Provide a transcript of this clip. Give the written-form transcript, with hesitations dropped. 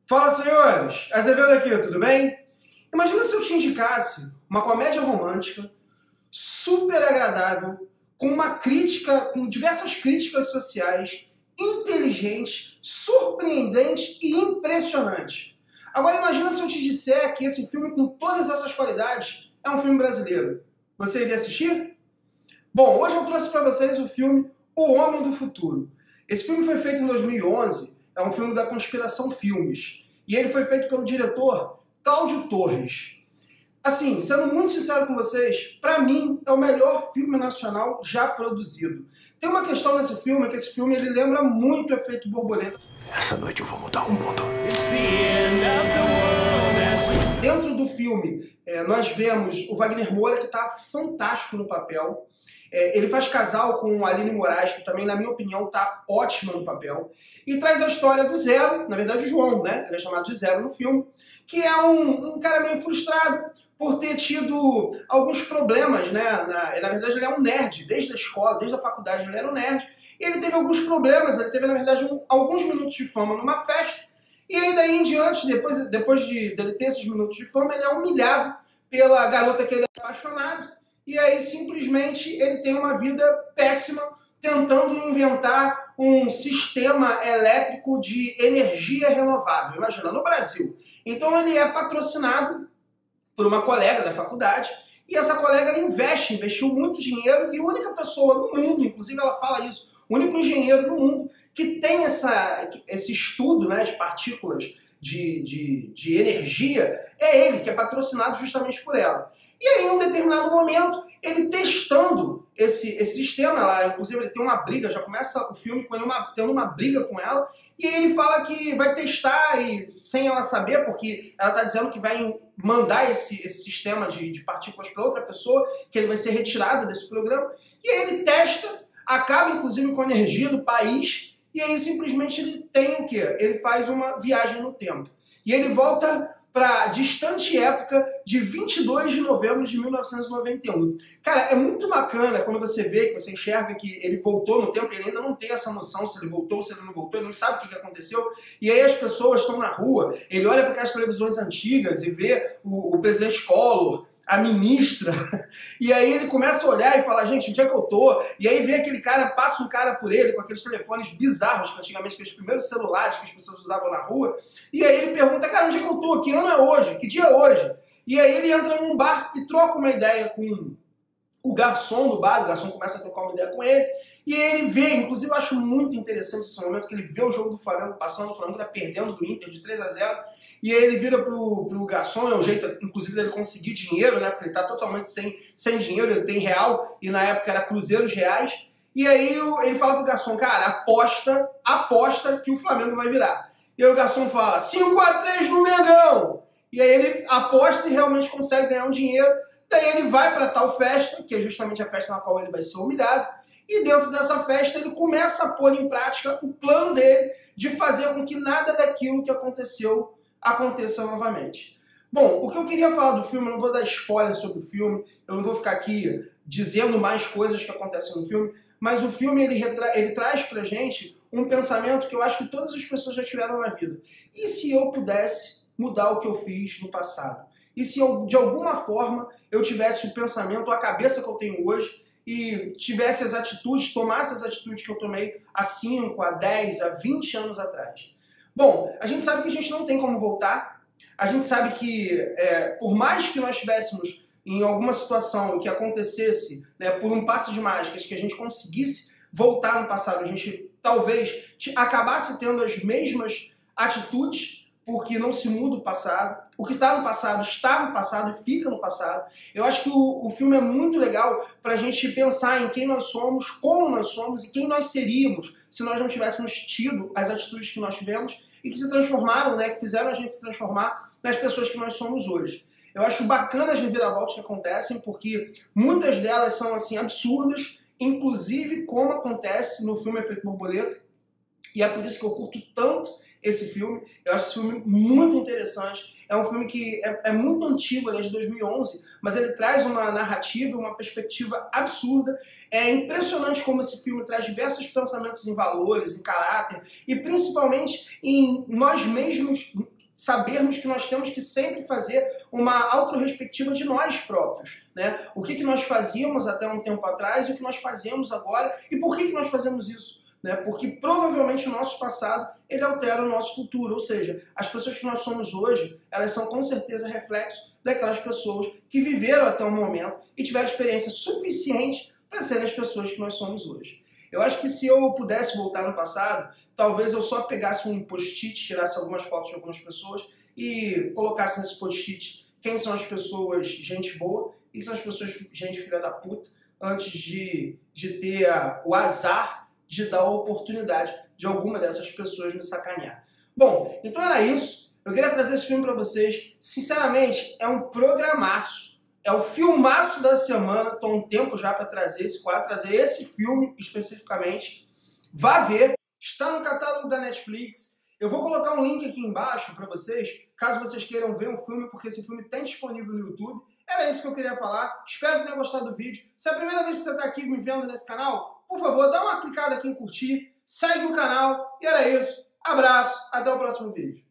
Fala, senhores! Azevedo aqui, tudo bem? Imagina se eu te indicasse uma comédia romântica super agradável, com uma crítica, com diversas críticas sociais, inteligente, surpreendente e impressionante. Agora imagina se eu te disser que esse filme, com todas essas qualidades, é um filme brasileiro. Você iria assistir? Bom, hoje eu trouxe para vocês o filme O Homem do Futuro. Esse filme foi feito em 2011, é um filme da Conspiração Filmes, e ele foi feito pelo diretor Cláudio Torres. Assim, sendo muito sincero com vocês, para mim é o melhor filme nacional já produzido. Tem uma questão nesse filme, que esse filme ele lembra muito o Efeito Borboleta. Essa noite eu vou mudar o mundo. Dentro do filme, nós vemos o Wagner Moura, que está fantástico no papel. Ele faz casal com a Aline Moraes, que também, na minha opinião, está ótima no papel. E traz a história do Zero, na verdade o João, né? Ele é chamado de Zero no filme, que é um cara meio frustrado por ter tido alguns problemas, né? Na verdade ele é um nerd, desde a escola, desde a faculdade ele era um nerd. E ele teve alguns problemas, ele teve, na verdade, alguns minutos de fama numa festa. E aí, daí em diante, depois dele ter esses minutos de fama, ele é humilhado pela garota que ele é apaixonado. E aí, simplesmente, ele tem uma vida péssima, tentando inventar um sistema elétrico de energia renovável. Imagina, no Brasil. Então, ele é patrocinado por uma colega da faculdade, e essa colega ela investiu muito dinheiro, e a única pessoa no mundo, inclusive ela fala isso, o único engenheiro no mundo que tem esse estudo, né, de partículas de energia, é ele, que é patrocinado justamente por ela. E aí, em um determinado momento, ele testando esse sistema lá, inclusive ele tem uma briga, já começa o filme com ele tendo uma briga com ela, e aí ele fala que vai testar, e sem ela saber, porque ela está dizendo que vai mandar esse sistema de partículas para outra pessoa, que ele vai ser retirado desse programa, e aí ele testa, acaba inclusive com a energia do país, e aí simplesmente ele tem o quê? Ele faz uma viagem no tempo. E ele volta para a distante época de 22 de novembro de 1991. Cara, é muito bacana quando você vê, que você enxerga que ele voltou no tempo, ele ainda não tem essa noção se ele voltou, se ele não voltou, ele não sabe o que aconteceu, e aí as pessoas estão na rua, ele olha para aquelas televisões antigas e vê o presidente Collor, a ministra, e aí ele começa a olhar e fala, gente, onde é que eu tô? E aí vê aquele cara, passa um cara por ele com aqueles telefones bizarros, que antigamente aqueles primeiros celulares que as pessoas usavam na rua, e aí ele pergunta, cara, onde é que eu tô? Que ano é hoje? Que dia é hoje? E aí ele entra num bar e troca uma ideia com o garçom do bar, o garçom começa a trocar uma ideia com ele, e aí ele vê, inclusive eu acho muito interessante esse momento, que ele vê o jogo do Flamengo passando, o Flamengo tá perdendo do Inter de 3-0, e aí ele vira pro garçom, é o jeito, inclusive, dele conseguir dinheiro, né? Porque ele tá totalmente sem dinheiro, ele tem real, e na época era cruzeiros reais. E aí ele fala pro garçom, cara, aposta que o Flamengo vai virar. E aí o garçom fala, 5-3 no Mengão! E aí ele aposta e realmente consegue ganhar um dinheiro. Daí ele vai pra tal festa, que é justamente a festa na qual ele vai ser humilhado. E dentro dessa festa ele começa a pôr em prática o plano dele de fazer com que nada daquilo que aconteceu aconteça novamente. Bom, o que eu queria falar do filme, eu não vou dar spoiler sobre o filme, eu não vou ficar aqui dizendo mais coisas que acontecem no filme, mas o filme ele traz pra gente um pensamento que eu acho que todas as pessoas já tiveram na vida. E se eu pudesse mudar o que eu fiz no passado? E se eu, de alguma forma, eu tivesse o pensamento, a cabeça que eu tenho hoje, e tivesse as atitudes, tomasse as atitudes que eu tomei há 5, a 10, a 20 anos atrás? Bom, a gente sabe que a gente não tem como voltar, a gente sabe que por mais que nós estivéssemos em alguma situação que acontecesse, né, por um passe de mágicas, que a gente conseguisse voltar no passado, a gente talvez acabasse tendo as mesmas atitudes, porque não se muda o passado. O que está no passado e fica no passado. Eu acho que o filme é muito legal para a gente pensar em quem nós somos, como nós somos e quem nós seríamos se nós não tivéssemos tido as atitudes que nós tivemos e que se transformaram, né, que fizeram a gente se transformar nas pessoas que nós somos hoje. Eu acho bacana as reviravoltas que acontecem, porque muitas delas são assim absurdas, inclusive como acontece no filme Efeito Borboleta, e é por isso que eu curto tanto esse filme. Eu acho esse filme muito interessante. É um filme que é muito antigo, ele é de 2011, mas ele traz uma narrativa, uma perspectiva absurda. É impressionante como esse filme traz diversos pensamentos em valores, em caráter, e principalmente em nós mesmos, sabermos que nós temos que sempre fazer uma autorrespectiva de nós próprios, né? O que nós fazíamos até um tempo atrás e o que nós fazemos agora e por que nós fazemos isso, né? Porque provavelmente o nosso passado, ele altera o nosso futuro, ou seja, as pessoas que nós somos hoje, elas são com certeza reflexo daquelas pessoas que viveram até o momento e tiveram experiência suficiente para serem as pessoas que nós somos hoje. Eu acho que se eu pudesse voltar no passado, talvez eu só pegasse um post-it, tirasse algumas fotos de algumas pessoas e colocasse nesse post-it quem são as pessoas gente boa e quem são as pessoas gente filha da puta, antes de ter o azar de dar a oportunidade de alguma dessas pessoas me sacanear. Bom, então era isso. Eu queria trazer esse filme para vocês. Sinceramente, é um programaço. É o filmaço da semana. Estou um tempo já para trazer esse quadro, trazer esse filme especificamente. Vá ver. Está no catálogo da Netflix. Eu vou colocar um link aqui embaixo para vocês, caso vocês queiram ver o filme, porque esse filme tem disponível no YouTube. Era isso que eu queria falar. Espero que tenham gostado do vídeo. Se é a primeira vez que você está aqui me vendo nesse canal, por favor, dá uma clicada aqui em curtir, segue o canal. E era isso. Abraço. Até o próximo vídeo.